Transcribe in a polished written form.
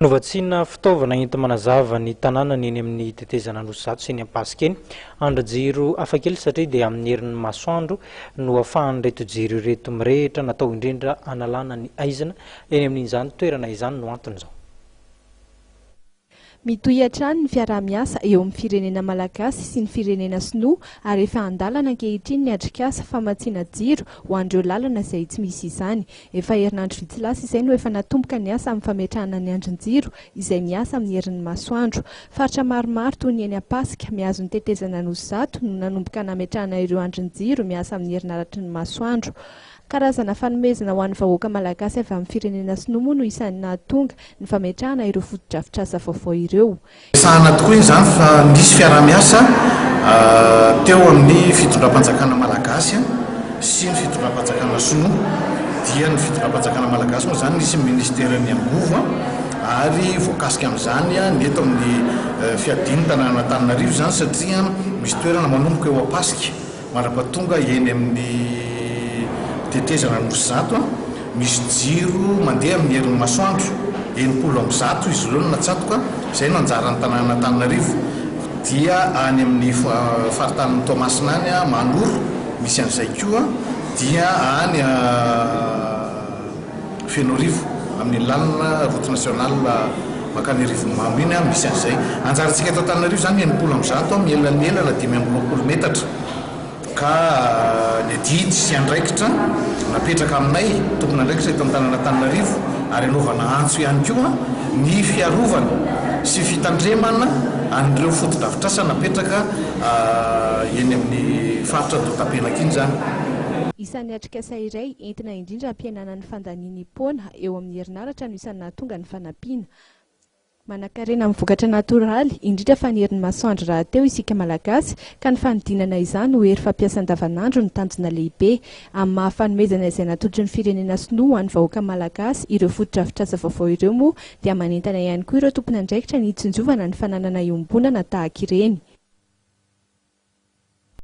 Novatsina fitaovana enta manazava ny tanàna neny amin'ny tetezana Nosy sy ny Ampasika eny andro-jiro afakely satria dia amin'ny herin'ny masoandro no ahafahan'ireto jiro ireto mirehitra natao indrindra analana ny aizana eny amin'izany toerana izany no antony izao. Mitohy hatrany ny fiaraha-miasa eo amin'ny firenena malagasy sy ny firenena sinoa ary efa andalana ankehitriny ny atrikasa famatsiana jiro ho an'ireo lalana izay tsy misy izany. Efa herinandro vitsy lasa izay no efa natomboka ny asa amin'ny fametrahana ny andrin-jiro izay miasa amin'ny herin'ny masoandro. Faritra maromaro toy ny eny Ampasika mihazo ny tetezana Nosy no nanomboka nametrahana ireo andrin-jiro miasa amin'ny herinaratra ny masoandro. Karazana fanomezana ho an'ny vahoaka malagasy avy amin'ny firenena sinoa no isan'ny nahatonga ny fametrahana ireo foto-drafitr'asa vaovao ireo. Sahana tokoa izany fa nisy fiaraha-miasa teo amin'ny fitondram-panjakana malagasy sy ny fitondram-panjakana sinoa. Dia ny fitondram-panjakana malagasy moa izany nisy ministeran'ny Angovo ary voakasika amin'izany ny eto amin'ny fiadin'ny tanàna Antananarivo izany satria misy toerana manomboka eo Ampasika marapatonga eny amin'ny tetezana Nosy misy jiro mandeha amin'ny herin'ny masoandro 70 izy ireo no natsatoka izay no anjaran'ny tanàna Antananarivo. Dia any amin'ny faritanin'ny Toamasina any Manoro misy an'izay koa dia any Fenorivo amin'ny lalana route nationale makany Rivomamy iny misy an'izay. Anjarantsika eto Antananarivo zany 70 mielan'elana 520 metatra ka ny didy sy andraikitra napetraka aminay tompona andraikitra eto amin'ny tanàna Antananarivo ary anaovana antso ihany koa ny fiarovana sy fitandremana an'ireo foto-drafitr'asa napetraka eny amin'ny faritra Andohatapenaka iny zany. Isan'ny atrikasa iray entina indrindra ampihenana ny fandaniany ipona eo amin'ny herinaratra no isan'ny nahatonga ny fanampiana. Manan-karena amin'ny vokatra natoraly indrindra fa ny herin'ny masoandro raha teo isika malagasy ka ny fanidinana izany ho hery fampiasa andavanandro ny tanjona lehibe amin'ny mahafanomezana izay natolotry ny firenena sinoa ho an'ny vahoaka malagasy. Ireo foto-drafitr'asa vaovao ireo moa dia manentana ihany koa ireo tompony andraikitra ny hitsinjovana ny fananana iombonana tahaka ireny.